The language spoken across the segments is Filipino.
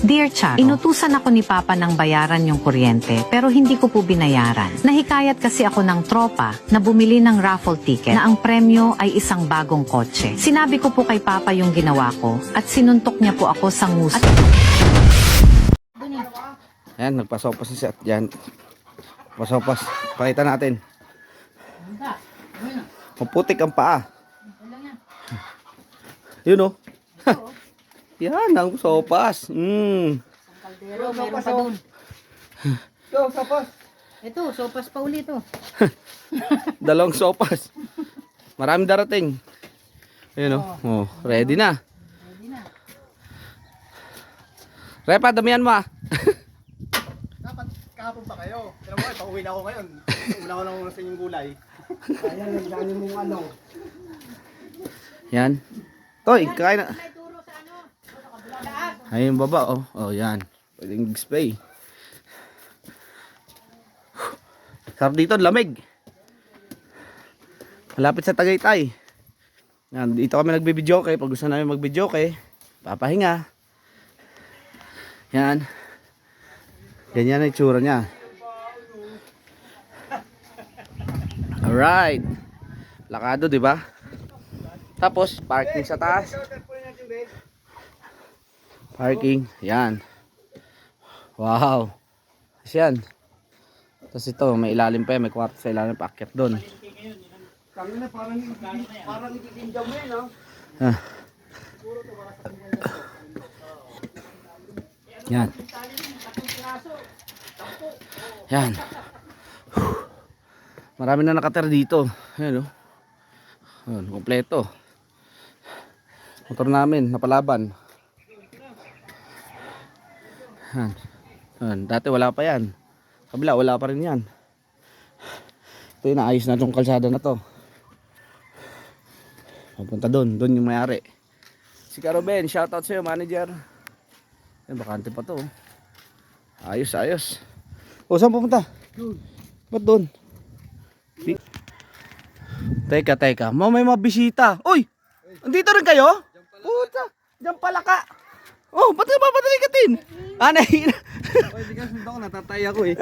Dear Charo, inutusan ako ni Papa ng bayaran yung kuryente pero hindi ko po binayaran. Nahikayat kasi ako ng tropa na bumili ng raffle ticket na ang premyo ay isang bagong kotse. Sinabi ko po kay Papa yung ginawa ko at sinuntok niya po ako sa nguso. Ayan, nagpasopas na siya. Yan. Pasopas. Pakita natin. Maputik ang paa. Yun o. Yan ang sopas. Kaldero, meron pa dun. Sopas. Ito, sopas pa ulit to. Dalawang sopas. Maraming darating. Ayun o. Oh, ready na. Ready na. Repa, damihan mo ah. Dapat kahapon pa kayo. Pero mo, pauwi na ako ngayon. Una ko lang sa inyong gulay. Ayan, nagdaanin mong ano. Yan. Toy, kain na. May turo sa ano? Ayun baba oh. Oh, yan. Pwedeng spray. Sarap dito, lamig. Malapit sa Tagaytay. Yan, dito kami nagbi-videoke. Pag gusto namin mag-videoke, papahinga. Yan. Ganyan ang itsura niya. Alright. Lakado, di ba? Tapos, parking sa taas. Parking. Yan. Wow. Tapos yan. Tapos ito, may ilalim pa yan. May kwarto sa ilalim pa. Akyat doon. Parang ikikinjaw mo yun, no? Ah. Yan. Yan. Marami na nakatira dito. Ayan o. Ayan, kompleto. Motor namin, napalaban. Yan. Yan. Dati wala pa yan. Kabila, wala pa rin yan. Ito yung naayos na itong kalsada na to. Papunta doon. Doon yung mayari. Si Caroben, shoutout sa'yo, manager. Yan, bakante pa to. Ayos, ayos. O, saan pupunta? Ba't doon? Teka. May mga bisita. Uy! Andito rin kayo? Puta! Diyan pala ka. Oh, ba't ka papatalikatin? Anay! Pwede ka sunod ako, natatay ako eh.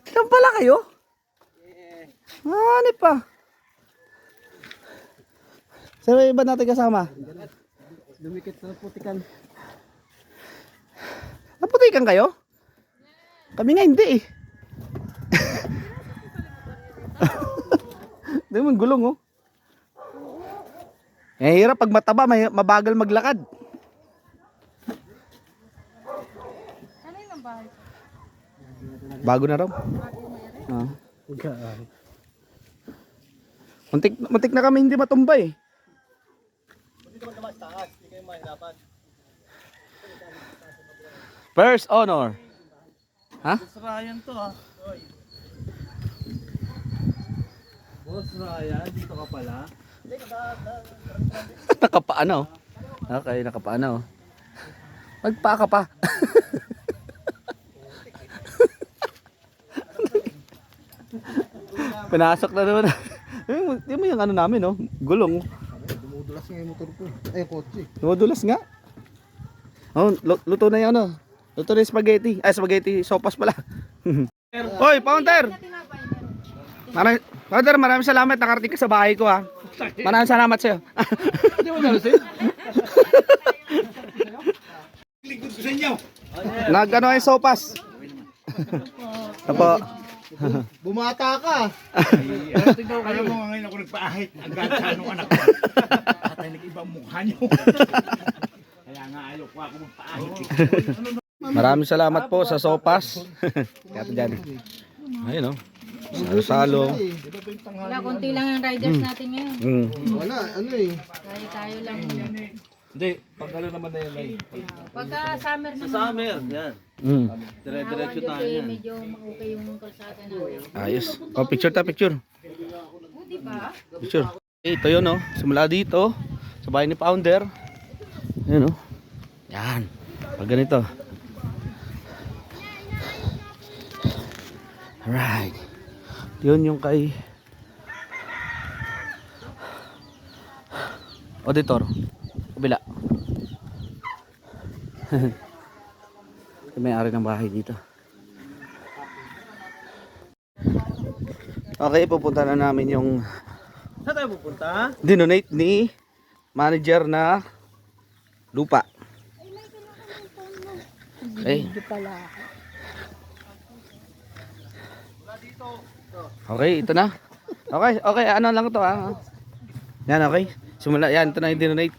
Diyan pala kayo? Anay pa. Sino yung iba natin kasama? Dumikit sa putikan. Naputikan kayo? Kami nga hindi eh. Hindi mo gulong oh. Eh hirap pag mataba, mabagal maglakad. Ano yung bahay? Bago na raw. Ah. Muntik na kami hindi matumbay. First honor. Ha? Boss Ryan to ha. Boss Ryan, dito ka pala. Nakapaano? Okay, nakapaano. Magpa ka pa. Pinasok na naman. Hindi mo yung ano namin, no? Gulong. Dumudulas nga yung motor ko. Ay, kotse. Dumudulas nga. Oh, luto na yung ano. Luto na yung spaghetti. Ay, spaghetti. Sopas pala. Hoy, Pounter! Maraming salamat. Nakarating ka sa bahay ko, ha. Maraming salamat sa'yo. Hindi mo nalusin? Lingkod ko sa inyo. Nagano yung sopas. Apo. Bumata ka. Tignan kayo mo ngayon ako nagpaahit. Ang gata nung anak ko. At ay nag-ibang mukha nyo. Kaya nga ayaw ko ako magpaahit. Maraming salamat po sa sopas. Kaya dyan. Ayun, no. Salo-salo. Wala, konti lang yung riders natin ngayon. Wala, ano eh. Tayo lang. Hindi, pagkalo naman na yun ay. Pagka summer naman. Summer, yan. Dire-diretso tayo yan. Medyo okay yung kalsada natin. Ayos. Oh, picture ta, picture. Di ba? Picture. Ito yun, no. Simula dito, sa bahay ni Founder. Ayun, no. Yan. Pag ganito. Alright. Yun yung kay auditor. Kabila. May-ari ng bahay dito. Okay, pupunta na namin yung Saan tayo pupunta? dinonate ni manager na lupa. Okay. Okay, ito na. Okay, okay, ano lang to ha. Yan, okay. Simula, yan, ito na yung dinonate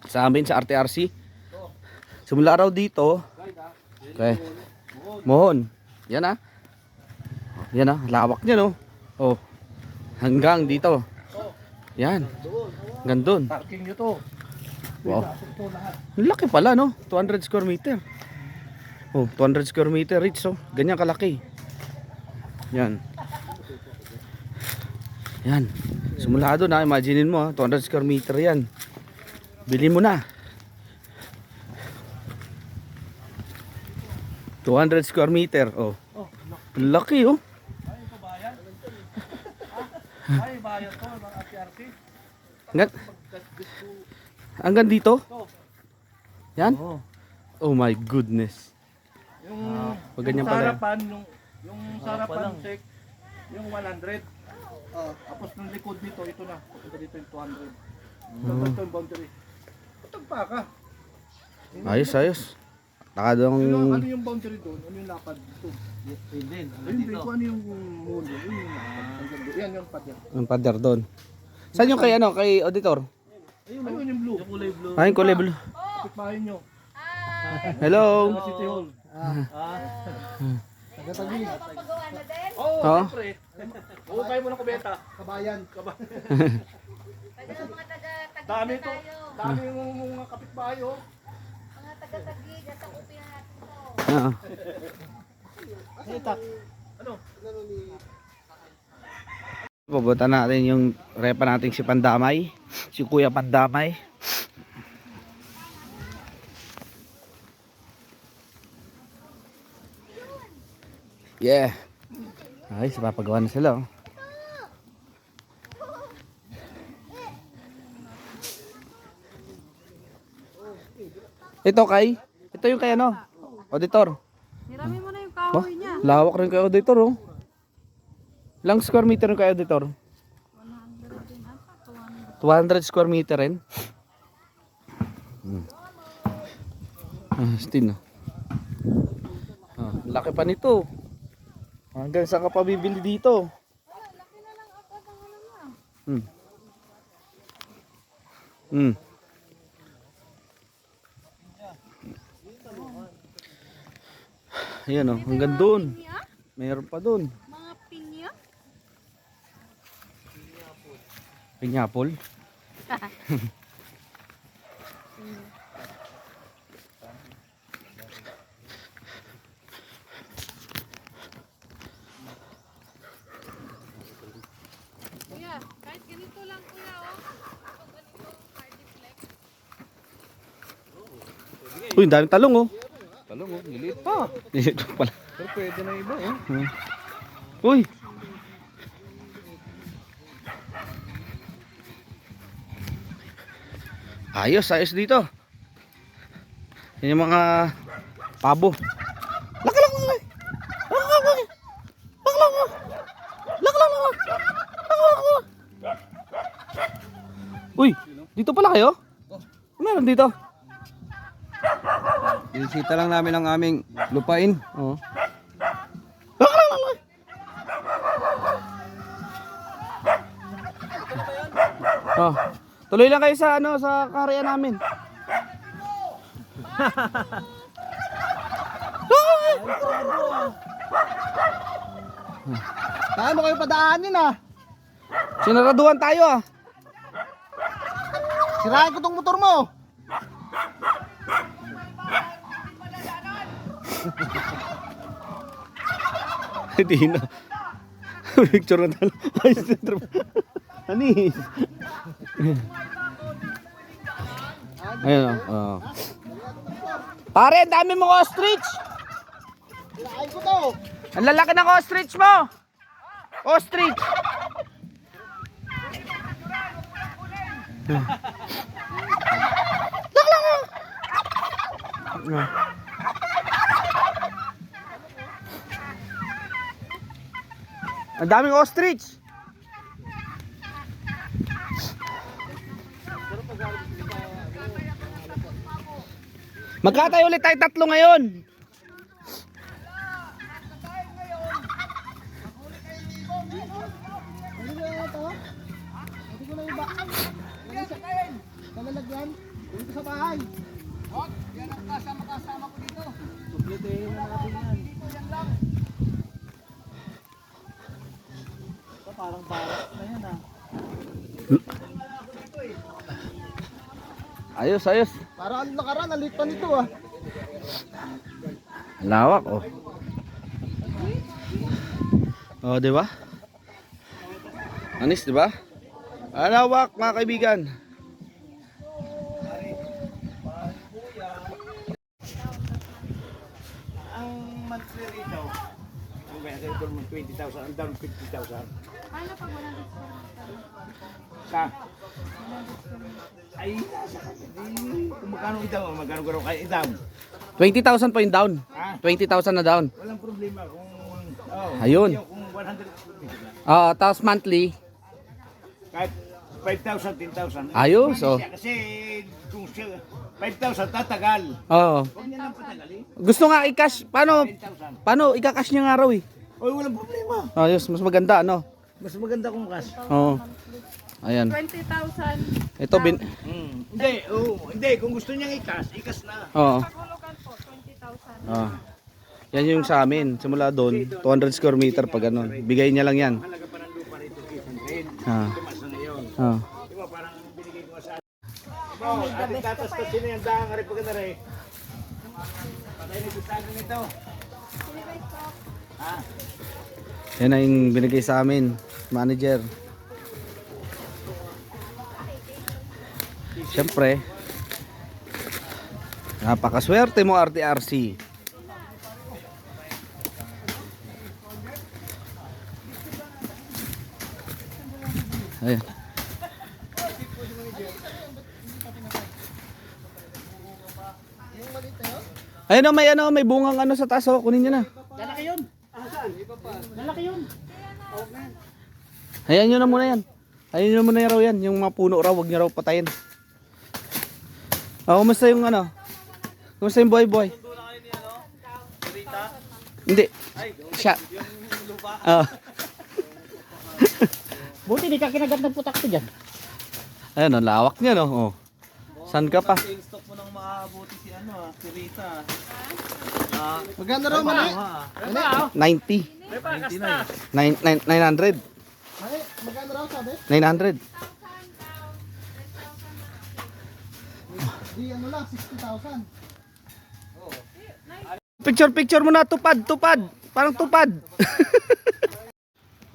sa amin sa RTRC. Simula raw dito. Okay. Mohon. Yan ha. Yan ha, lawak niya no. Oh. Hanggang dito. Yan. Hanggang doon. Parking nyo to. Wow. Ang laki pala no. 200 square meter. Oh, 200 square meter reach oh. Ganyan kalaki. Yan. Yan. Simula doon ha, imaginein mo ha, 200 square meter yan. Bili mo na. 200 square meter. Oh. Ang laki oh. Ay, bayan to, mga RTRC. Hanggang dito? Yan? Oh my goodness. Yung, Pag ganyan yung pala. sarapan, yung sarapan check, yung 100. Tapos ng likod dito, ito na. Ito dito yung 200. Ito yung boundary. Patag pa ka. Ayos, ayos. Nakadong... Ano yung boundary doon? Ano yung lapad dito? Hindi ko ano yung mundo. Yun yung lapad. Yan yung pader. Ang pader doon. Saan yung kay ano? Kay auditor? Ayun yung blue. Yung kulay blue. Ay, kulay blue. Kapit bahay nyo. Hello. Sa City Hall. Taga-tabi. Oo, Oh. siyempre. Oo, kayo mo ng kubeta. Kabayan. Dami ito. Dami yung mga kapitbahay oh. Ah. Ano? Pupunta natin yung repa natin si Pandamay. Si Kuya Pandamay. Yeah. Ay, papagawa na sila oh. Ito kay? Ito yung kay ano? Auditor. Hirami mo na yung kahoy niya. Lawak rin kay auditor oh. Ilang square meter rin kay auditor? 200 square meter rin. Stin. Laki pa nito. Hanggang saan ka pa bibili dito? Hmm. Hmm. Ayan o, hanggang doon. Mayroon pa doon. Mga pinya? Pineapple. Kuya, kahit ganito lang kuya oh. Uy, ang daming talong oh. Talong oh, liliit pa. Liliit pa pala. Pero pwede na iba oh. Uy. Ayos, ayos dito. Yan yung mga pabo. Laki lang mga. Uy, dito pala kayo? Meron dito. Inisita lang namin ang aming lupain. Oo. Oh. Tuloy lang kayo sa ano sa karya namin. Saan mo kayo padaanin ah? Sinaraduhan tayo ah. Sirain ko tong motor mo. Hindi na. Picture na talo. Anis. Ayun oh. Pare, ang dami mong ostrich. Sirain ko to. Ang lalaki ng ostrich mo. Ostrich. Ang daming ostrich. Magkatay ulit tayo tatlo ngayon. Ano ba yan ito? Hindi ko na iba. Kalalagyan. Dito sa bahay. Yan ang kasama ko dito. Tuplitehin na natin yan. Dito, yan lang. Ito parang barak na yan ah. Ayos, ayos. Parang ang nakaraan, nalit pa nito ah. Lawak oh. Oh, di ba? Anis, di ba? Lawak mga kaibigan. Ang monthly rito, ang kaya ito naman 20,000, ang down 50,000. Paano pag 100 square meter? Sa? Ay, nasa kasi. Kung magkano kayo i-down. 20,000 pa yung down. Ha? 20,000 na down. Walang problema kung... Ayun. Kung 100, Tapos monthly. kahit 5,000, 10,000. Ayos, oh. Kasi kung siya, 5,000 tatagal. Oo. Huwag niya lang patagalin. Gusto nga i-cash. 10,000. Paano i-cash niya nga raw eh? Oy, walang problema. Ayos, mas maganda ano. Mas maganda kung cash. Oo. Ayan. 20,000. Ito bin. Hindi, hindi. Kung gusto niyang i-cash na. Oo. Paghulugan po, 20,000. Yan yung sa amin. Simula doon, 200 square meter pag ano. Bigay niya lang yan. Halaga pa ng lupa rito, 800. Ah. Tumas na ngayon. Ah. Di ba, parang binigay ko sa ating tatas na sino yung dahang nga rin pagka na rin. Patay na bisagan nito. Ha? Yan na yung binigay sa amin, manager. Siyempre, napakaswerte mo RTRC. Ayan. Ayun oh, may bungang ano sa taas oh, kunin niyo na. Lalaki yun. Lalaki yun. Ayan nyo na muna yan. Ayan nyo na muna raw yan. Yung mga puno raw, huwag nyo raw patayin. Kumusta yung ano? Kumusta yung buhay-buhay? Hindi. Siya. Buti di ka kinagat ng putak ko dyan. Ayun, ang lawak niya no. Oh. Saan ka pa? Stock mo nang maabuti si ano, si Rita. Maganda raw mali. 90. 900. Mali, maganda raw sabi. 900. Di ano lang, 60,000. Picture mo na, tupad. Parang tupad.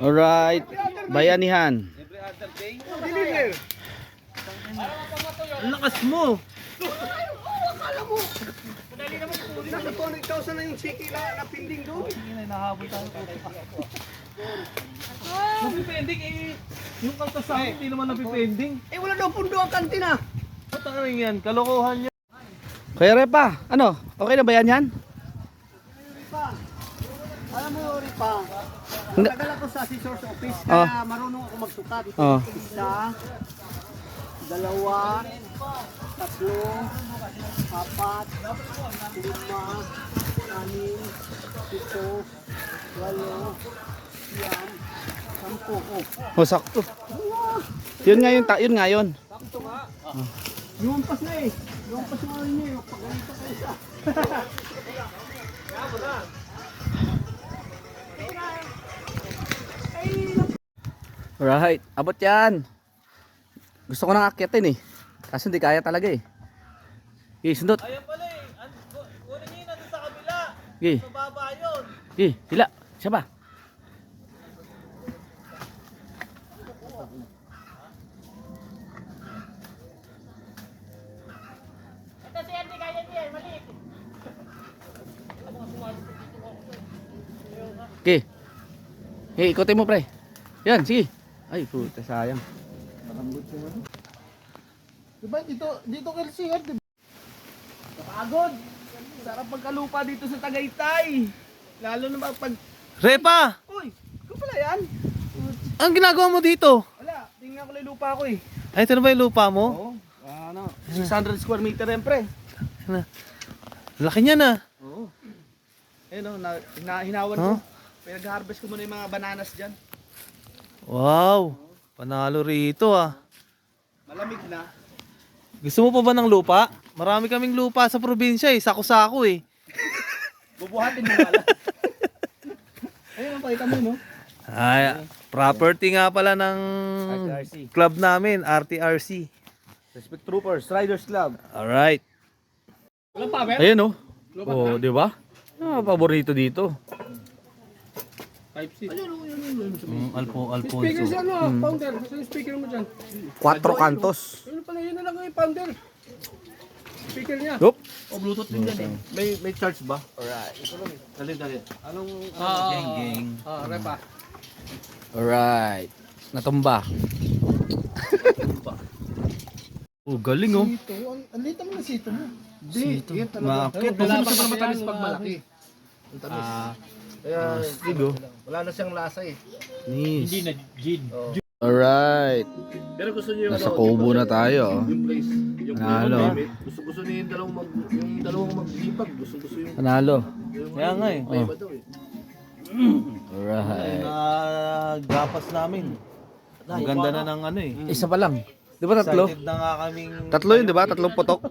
Alright. Bayanihan. Ang lakas mo! Nasa 200,000 na yung siki na pinding doon. Nahabol tayo. Napipending eh. Yung kaltas sa akin, hindi naman napipending. Eh wala daw pundo ang kantina. Ba't ano yan? Kalokohan niya. Kaya Repa, ano? Okay na ba yan? Alam mo, Ripa, Hindi. tagal ako sa scissors office Oh. kaya marunong ako magsukat. Oh. Isa, dalawa, tatlo, apat, lima, anim, pito, walo, siyam, sampu. Oh. Oh, sakto. Yun nga yun. Lumampas na eh. Lumampas yung ano niya. Pagganito kayo siya. Alright, abot yan. Gusto ko nang akyatin eh. Kasi hindi kaya talaga eh. Okay, sundot. Ayan pala eh. Kunin niyo natin sa kabila. Okay, Mababa yun. okay, hila. Siya ba? Okay. Hey, ikutin mo pre. Yan, sige. Ay, puta, sayang. Diba dito LCR, diba? Pagod. Sarap pagkalupa dito sa Tagaytay. Lalo na pag... Repa! Uy! Ikaw pala yan. yan. Ang ginagawa mo dito? Wala, tingnan ko lang yung lupa ko eh. Ay, ito na ba yung lupa mo? Oo. Ano, 600 square meter yan, pre. Laki niya na. Oo. Ayun o, hinawan ko. Pinag-harvest ko muna yung mga bananas dyan. Wow. Panalo rito ah. Malamig na. Gusto mo pa ba ng lupa? Marami kaming lupa sa probinsya eh. Sako-sako eh. Bubuhatin mo pala. Ayun, pakita mo, no? Ay, property nga pala ng RTRC. club namin, RTRC. Respect Troopers, Riders Club. Alright. Walang power? Ayun, no? Oh, di ba? Ah, paborito dito. Type-C. Alfonso. Speaker siya ano, founder. Saan yung speaker mo dyan? 4 kantos. Yun pala, yun na lang yung founder. Speaker niya. Yup. O, Bluetooth din yan eh. May charge ba? Dali. Anong... Geng. Repa. Alright. Natumba. Oh, galing oh. Sito. Ang lita mo na sito mo. Hindi. Maakit. Wala pa kasi matamis pag malaki. Ang tamis. Kaya, Sigo. wala na siyang lasa eh. Nis. na gin. Alright. Pero gusto niyo Nasa Kubo na tayo. yung place. Yung Panalo. gusto niyo yung dalawang maglipag. Gusto yung Panalo. Kaya nga eh. iba daw eh. Alright. Nagapas namin. Ang ganda na ng ano eh. Isa pa lang. Di ba tatlo? Excited na nga kaming... Tatlo yun, di ba? Tatlong putok.